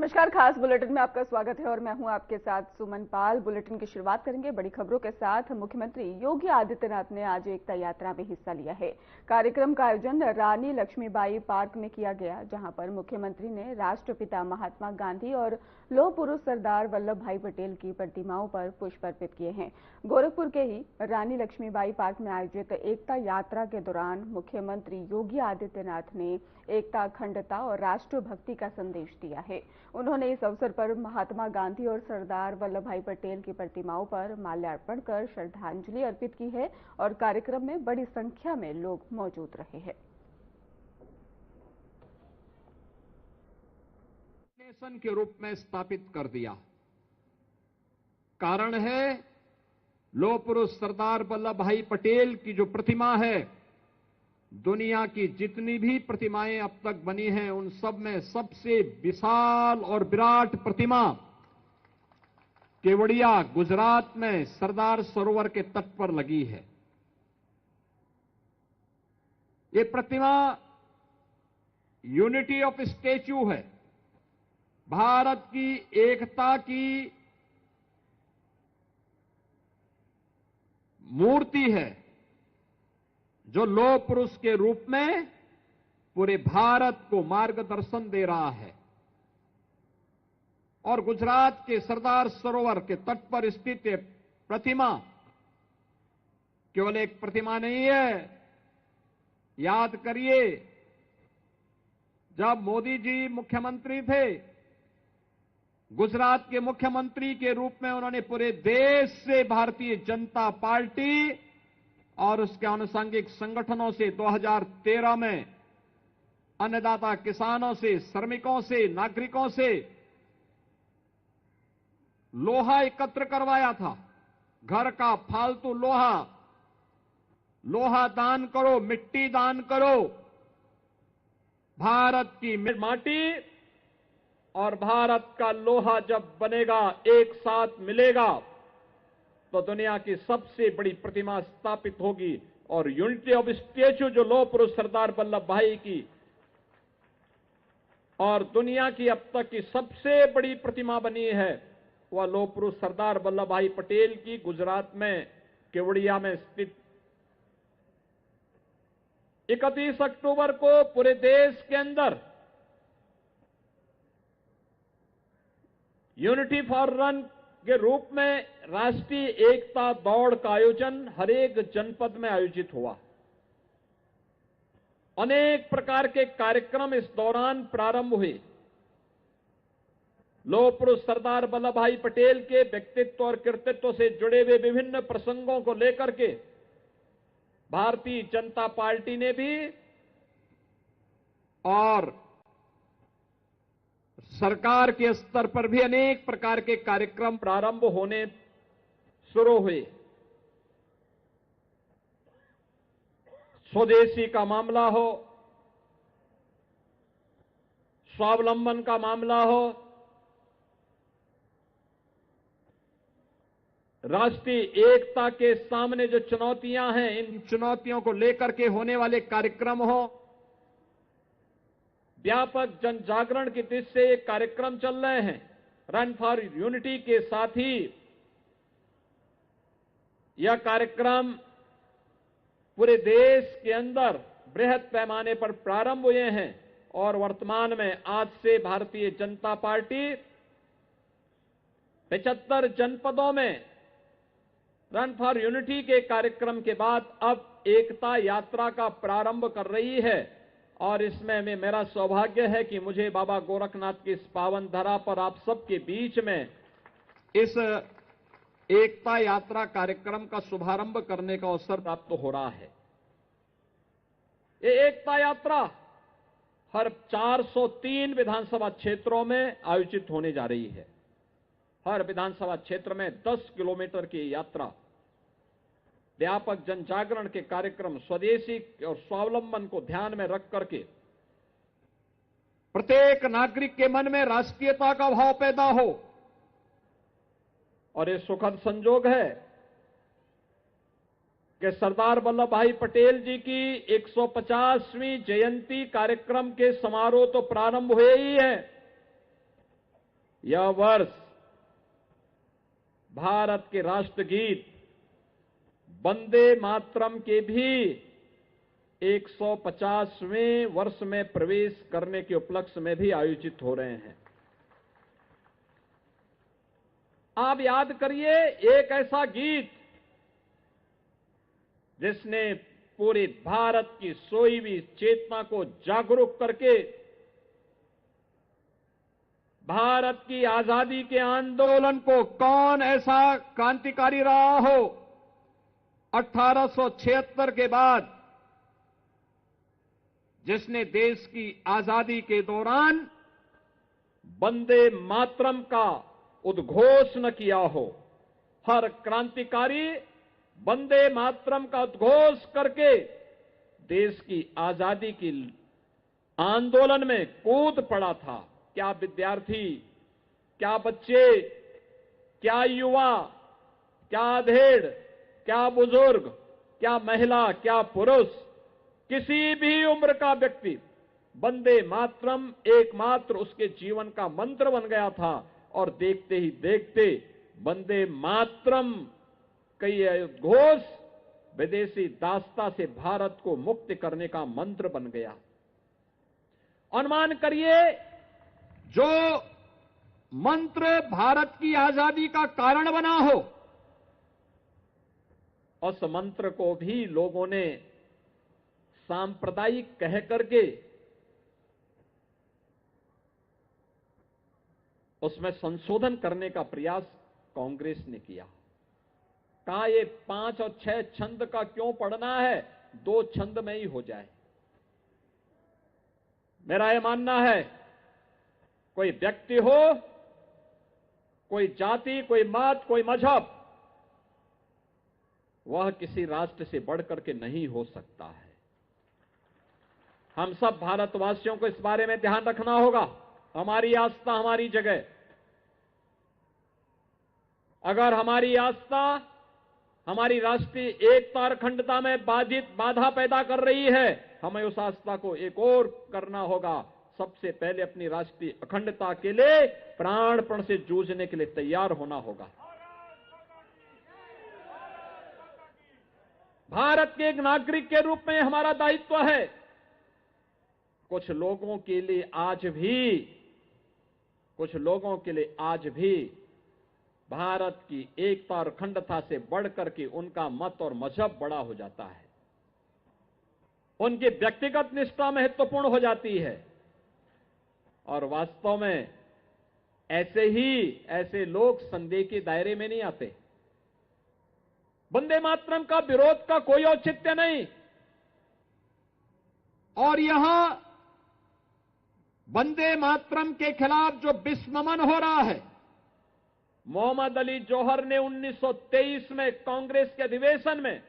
नमस्कार, खास बुलेटिन में आपका स्वागत है और मैं हूं आपके साथ सुमन पाल। बुलेटिन की शुरुआत करेंगे बड़ी खबरों के साथ। मुख्यमंत्री योगी आदित्यनाथ ने आज एकता यात्रा में हिस्सा लिया है। कार्यक्रम का आयोजन रानी लक्ष्मीबाई पार्क में किया गया, जहां पर मुख्यमंत्री ने राष्ट्रपिता महात्मा गांधी और लौह पुरुष सरदार वल्लभ भाई पटेल की प्रतिमाओं पर पुष्प अर्पित किए हैं। गोरखपुर के ही रानी लक्ष्मीबाई पार्क में आयोजित एकता यात्रा के दौरान मुख्यमंत्री योगी आदित्यनाथ ने एकता, अखंडता और राष्ट्रभक्ति का संदेश दिया है। उन्होंने इस अवसर पर महात्मा गांधी और सरदार वल्लभ भाई पटेल की प्रतिमाओं पर माल्यार्पण कर श्रद्धांजलि अर्पित की है और कार्यक्रम में बड़ी संख्या में लोग मौजूद रहे हैं। नेशन के रूप में स्थापित कर दिया। कारण है लौह पुरुष सरदार वल्लभ भाई पटेल की जो प्रतिमा है, दुनिया की जितनी भी प्रतिमाएं अब तक बनी हैं उन सब में सबसे विशाल और विराट प्रतिमा केवड़िया गुजरात में सरदार सरोवर के तट पर लगी है। ये प्रतिमा यूनिटी ऑफ स्टैच्यू है, भारत की एकता की मूर्ति है, जो लौह पुरुष के रूप में पूरे भारत को मार्गदर्शन दे रहा है। और गुजरात के सरदार सरोवर के तट पर स्थित प्रतिमा केवल एक प्रतिमा नहीं है। याद करिए, जब मोदी जी मुख्यमंत्री थे, गुजरात के मुख्यमंत्री के रूप में उन्होंने पूरे देश से भारतीय जनता पार्टी और उसके आनुषंगिक संगठनों से 2013 में अन्नदाता किसानों से, श्रमिकों से, नागरिकों से लोहा एकत्र करवाया था। घर का फालतू लोहा दान करो, मिट्टी दान करो। भारत की माटी और भारत का लोहा जब बनेगा, एक साथ मिलेगा, तो दुनिया की सबसे बड़ी प्रतिमा स्थापित होगी। और यूनिटी ऑफ स्टैच्यू जो लौह पुरुष सरदार वल्लभ भाई की और दुनिया की अब तक की सबसे बड़ी प्रतिमा बनी है, वह लौह पुरुष सरदार वल्लभ भाई पटेल की गुजरात में केवड़िया में स्थित 31 अक्टूबर को पूरे देश के अंदर यूनिटी फॉर रन के रूप में राष्ट्रीय एकता दौड़ का आयोजन हर एक जनपद में आयोजित हुआ। अनेक प्रकार के कार्यक्रम इस दौरान प्रारंभ हुए। लौह पुरुष सरदार वल्लभ भाई पटेल के व्यक्तित्व और कृतित्व से जुड़े हुए विभिन्न प्रसंगों को लेकर के भारतीय जनता पार्टी ने भी और सरकार के स्तर पर भी अनेक प्रकार के कार्यक्रम प्रारंभ होने शुरू हुए। स्वदेशी का मामला हो, स्वावलंबन का मामला हो, राष्ट्रीय एकता के सामने जो चुनौतियां हैं, इन चुनौतियों को लेकर के होने वाले कार्यक्रम हो, व्यापक जन जागरण की दृष्टि से ये कार्यक्रम चल रहे हैं। रन फॉर यूनिटी के साथ ही यह कार्यक्रम पूरे देश के अन्दर बृहद पैमाने पर प्रारंभ हुए हैं और वर्तमान में आज से भारतीय जनता पार्टी 75 जनपदों में रन फॉर यूनिटी के कार्यक्रम के बाद अब एकता यात्रा का प्रारंभ कर रही है। और इसमें मेरा सौभाग्य है कि मुझे बाबा गोरखनाथ की इस पावन धरा पर आप सबके बीच में इस एकता यात्रा कार्यक्रम का शुभारंभ करने का अवसर प्राप्त हो रहा है। ये एकता यात्रा हर 403 विधानसभा क्षेत्रों में आयोजित होने जा रही है। हर विधानसभा क्षेत्र में 10 किलोमीटर की यात्रा, व्यापक जन जागरण के कार्यक्रम, स्वदेशी और स्वावलंबन को ध्यान में रख करके प्रत्येक नागरिक के मन में राष्ट्रीयता का भाव पैदा हो। और ये सुखद संजोग है कि सरदार वल्लभ भाई पटेल जी की 150वीं जयंती कार्यक्रम के समारोह तो प्रारंभ हुए ही है, यह वर्ष भारत के राष्ट्रगीत वंदे मातरम के भी 150वें वर्ष में प्रवेश करने के उपलक्ष्य में भी आयोजित हो रहे हैं। आप याद करिए, एक ऐसा गीत जिसने पूरे भारत की सोई हुई चेतना को जागरूक करके भारत की आजादी के आंदोलन को, कौन ऐसा क्रांतिकारी रहा हो 1876 के बाद जिसने देश की आजादी के दौरान वंदे मातरम का उद्घोष न किया हो। हर क्रांतिकारी वंदे मातरम का उद्घोष करके देश की आजादी की आंदोलन में कूद पड़ा था। क्या विद्यार्थी, क्या बच्चे, क्या युवा, क्या अधेड़, क्या बुजुर्ग, क्या महिला, क्या पुरुष, किसी भी उम्र का व्यक्ति वंदे मातरम एकमात्र उसके जीवन का मंत्र बन गया था। और देखते ही देखते वंदे मातरम कई घोष विदेशी दासता से भारत को मुक्त करने का मंत्र बन गया। अनुमान करिए, जो मंत्र भारत की आजादी का कारण बना हो, उस मंत्र को भी लोगों ने सांप्रदायिक कह करके उसमें संशोधन करने का प्रयास कांग्रेस ने किया। कहा ये 5 और 6 छंद का क्यों पढ़ना है, 2 छंद में ही हो जाए। मेरा यह मानना है, कोई व्यक्ति हो, कोई जाति, कोई मत, कोई मजहब, वह किसी राष्ट्र से बढ़कर के नहीं हो सकता है। हम सब भारतवासियों को इस बारे में ध्यान रखना होगा। हमारी आस्था हमारी जगह। अगर हमारी आस्था हमारी राष्ट्रीय एकता और अखंडता में बाधा पैदा कर रही है, हमें उस आस्था को एक और करना होगा। सबसे पहले अपनी राष्ट्रीय अखंडता के लिए प्राणपण से जूझने के लिए तैयार होना होगा। भारत के एक नागरिक के रूप में हमारा दायित्व है। कुछ लोगों के लिए आज भी भारत की एकता और अखंडता से बढ़कर के उनका मत और मजहब बड़ा हो जाता है। उनकी व्यक्तिगत निष्ठा महत्वपूर्ण हो जाती है। और वास्तव में ऐसे लोग संदेह के दायरे में नहीं आते। वंदे मातरम का विरोध का कोई औचित्य नहीं। और यहां वंदे मातरम के खिलाफ जो विस्ममन हो रहा है, मोहम्मद अली जौहर ने 1923 में कांग्रेस के अधिवेशन में,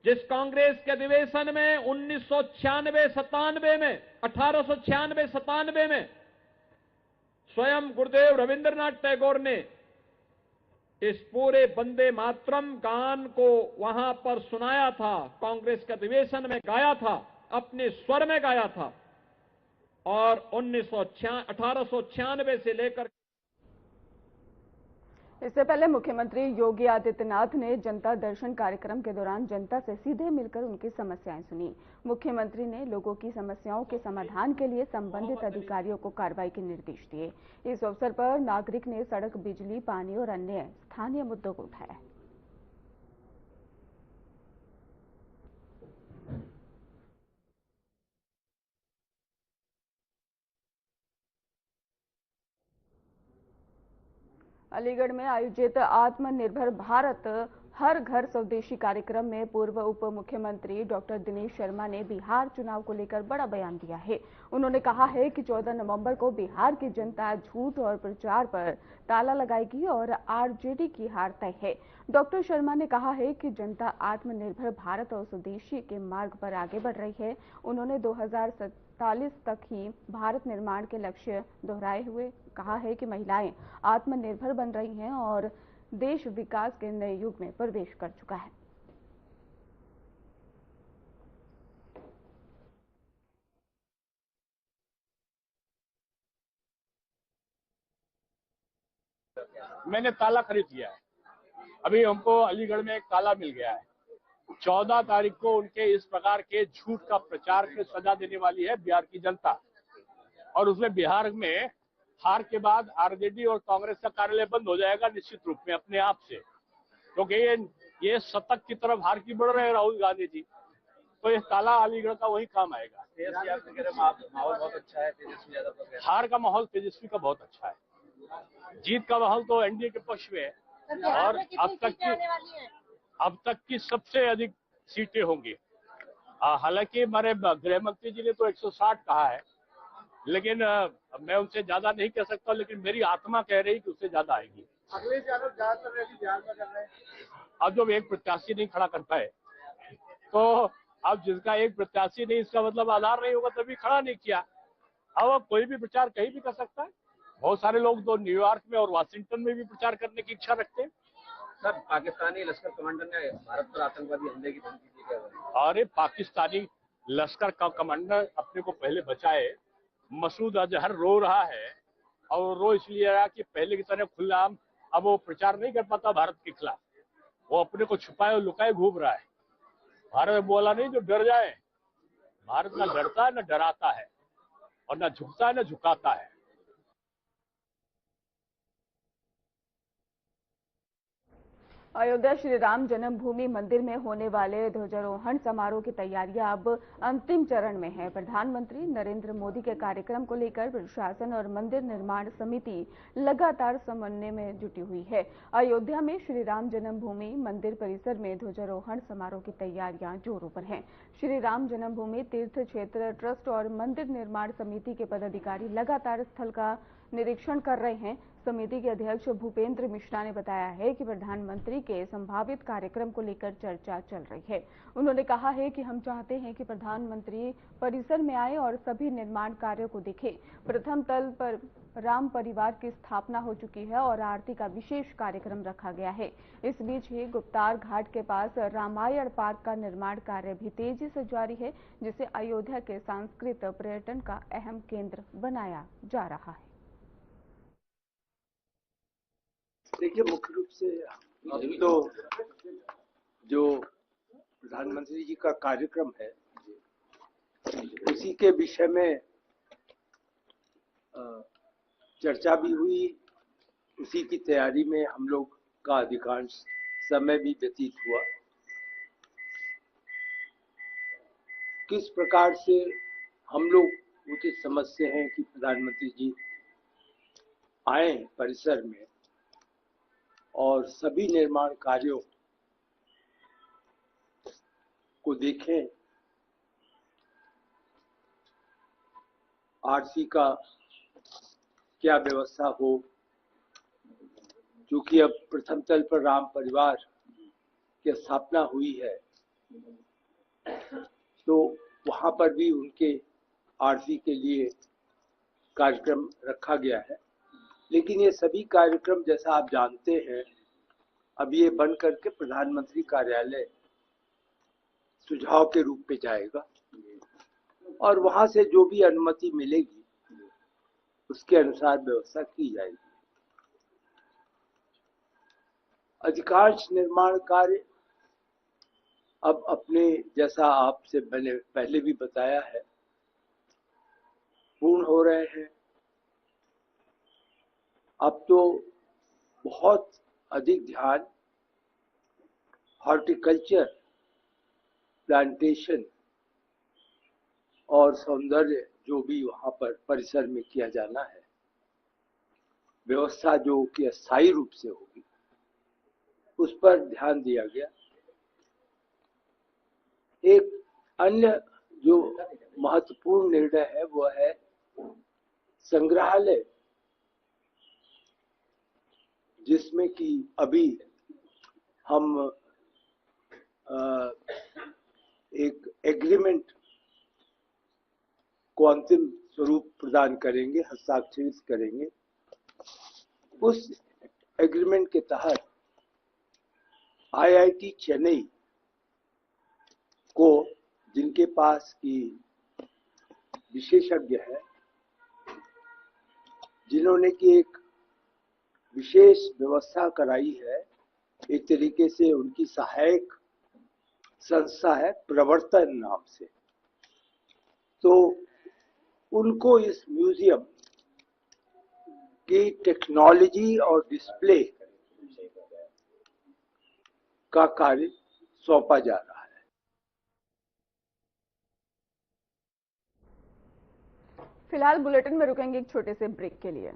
जिस कांग्रेस के अधिवेशन में 1896-97 में स्वयं गुरुदेव रविंद्रनाथ टैगोर ने इस पूरे वंदे मातरम गान को वहां पर सुनाया था, कांग्रेस के अधिवेशन में गाया था, अपने स्वर में गाया था। और 1896 से लेकर इससे पहले मुख्यमंत्री योगी आदित्यनाथ ने जनता दर्शन कार्यक्रम के दौरान जनता से सीधे मिलकर उनकी समस्याएं सुनी। मुख्यमंत्री ने लोगों की समस्याओं के समाधान के लिए संबंधित अधिकारियों को कार्रवाई के निर्देश दिए। इस अवसर पर नागरिक ने सड़क, बिजली, पानी और अन्य स्थानीय मुद्दों को उठाया। अलीगढ़ में आयोजित आत्मनिर्भर भारत हर घर स्वदेशी कार्यक्रम में पूर्व उप मुख्यमंत्री डॉक्टर दिनेश शर्मा ने बिहार चुनाव को लेकर बड़ा बयान दिया है। उन्होंने कहा है कि 14 नवंबर को बिहार की जनता झूठ और प्रचार पर ताला लगाएगी और आरजेडी की हार तय है। डॉक्टर शर्मा ने कहा है कि जनता आत्मनिर्भर भारत और स्वदेशी के मार्ग पर आगे बढ़ रही है। उन्होंने 2047 तक ही भारत निर्माण के लक्ष्य दोहराए हुए कहा है कि महिलाएं आत्मनिर्भर बन रही हैं और देश विकास के नए युग में प्रवेश कर चुका है। मैंने ताला खरीद लिया है। अभी हमको अलीगढ़ में एक ताला मिल गया है। 14 तारीख को उनके इस प्रकार के झूठ का प्रचार की सजा देने वाली है बिहार की जनता। और उसमें बिहार में हार के बाद आरजेडी और कांग्रेस का कार्यालय बंद हो जाएगा निश्चित रूप में अपने आप से, क्योंकि ये शतक की तरफ हार की बढ़ रहे हैं राहुल गांधी जी। तो ये ताला अलीगढ़ का वही काम आएगा। माहौल बहुत अच्छा है, तेजस्वी यादव का हार का माहौल तेजस्वी का बहुत अच्छा है, जीत का माहौल तो एनडीए के पक्ष में है। और अब तक की सबसे अधिक सीटें होंगी। हालांकि हमारे गृह मंत्री जी ने तो 160 कहा है, लेकिन मैं उनसे ज्यादा नहीं कह सकता, लेकिन मेरी आत्मा कह रही कि उससे ज्यादा आएगी। अखिलेश यादव ज्यादातर रैली बिहार में कर रहे हैं। अब जब एक प्रत्याशी नहीं खड़ा कर पाए तो अब जिसका एक प्रत्याशी नहीं, इसका मतलब आधार नहीं होगा, तभी खड़ा नहीं किया। अब कोई भी प्रचार कहीं भी कर सकता है। बहुत सारे लोग तो न्यूयॉर्क में और वाशिंगटन में भी प्रचार करने की इच्छा रखते हैं। सर, पाकिस्तानी लश्कर कमांडर ने भारत पर आतंकवादी हमले की धमकी दी है। अरे पाकिस्तानी लश्कर का कमांडर अपने को पहले बचाए। मसूद अजहर रो रहा है, और रो इसलिए रहा कि पहले की तरह खुलेआम अब वो प्रचार नहीं कर पाता भारत के खिलाफ। वो अपने को छुपाए और लुकाए घूम रहा है। भारत बोला नहीं जो डर जाए। भारत ना डरता है, ना डराता है, और ना झुकता है, ना झुकाता है। अयोध्या श्री राम जन्मभूमि मंदिर में होने वाले ध्वजारोहण समारोह की तैयारियां अब अंतिम चरण में है। प्रधानमंत्री नरेंद्र मोदी के कार्यक्रम को लेकर प्रशासन और मंदिर निर्माण समिति लगातार समन्वय में जुटी हुई है। अयोध्या में श्री राम जन्मभूमि मंदिर परिसर में ध्वजारोहण समारोह की तैयारियां जोरों पर हैं। श्री राम जन्मभूमि तीर्थ क्षेत्र ट्रस्ट और मंदिर निर्माण समिति के पदाधिकारी लगातार स्थल का निरीक्षण कर रहे हैं। समिति के अध्यक्ष भूपेंद्र मिश्रा ने बताया है कि प्रधानमंत्री के संभावित कार्यक्रम को लेकर चर्चा चल रही है। उन्होंने कहा है कि हम चाहते हैं कि प्रधानमंत्री परिसर में आए और सभी निर्माण कार्यों को देखें। प्रथम तल पर राम परिवार की स्थापना हो चुकी है और आरती का विशेष कार्यक्रम रखा गया है। इस बीच ही गुप्तार घाट के पास रामायण पार्क का निर्माण कार्य भी तेजी से जारी है, जिसे अयोध्या के सांस्कृतिक पर्यटन का अहम केंद्र बनाया जा रहा है। देखिए, मुख्य रूप से अभी तो जो प्रधानमंत्री जी का कार्यक्रम है उसी के विषय में चर्चा भी हुई। उसी की तैयारी में हम लोग का अधिकांश समय भी व्यतीत हुआ। किस प्रकार से हम लोग उचित समझते हैं कि प्रधानमंत्री जी आए परिसर में और सभी निर्माण कार्यों को देखें, आरसी का क्या व्यवस्था हो, क्योंकि अब प्रथम तल पर राम परिवार की स्थापना हुई है, तो वहां पर भी उनके आरसी के लिए कार्यक्रम रखा गया है। लेकिन ये सभी कार्यक्रम, जैसा आप जानते हैं, अब ये बन करके प्रधानमंत्री कार्यालय सुझाव के रूप में जाएगा और वहां से जो भी अनुमति मिलेगी उसके अनुसार व्यवस्था की जाएगी। अधिकांश निर्माण कार्य अब अपने, जैसा आपसे मैंने पहले भी बताया है, पूर्ण हो रहे हैं। अब तो बहुत अधिक ध्यान हॉर्टिकल्चर, प्लांटेशन और सौंदर्य जो भी वहां पर परिसर में किया जाना है, व्यवस्था जो कि अस्थायी रूप से होगी, उस पर ध्यान दिया गया। एक अन्य जो महत्वपूर्ण निर्णय है वो है संग्रहालय, जिसमें कि अभी हम एक एग्रीमेंट को अंतिम स्वरूप प्रदान करेंगे, हस्ताक्षरित करेंगे। उस एग्रीमेंट के तहत आईआईटी चेन्नई को, जिनके पास की विशेषज्ञ है, जिन्होंने की एक विशेष व्यवस्था कराई है। एक तरीके से उनकी सहायक संस्था है प्रवर्तन नाम से, तो उनको इस म्यूजियम की टेक्नोलॉजी और डिस्प्ले का कार्य सौंपा जा रहा है। फिलहाल बुलेटिन में रुकेंगे एक छोटे से ब्रेक के लिए।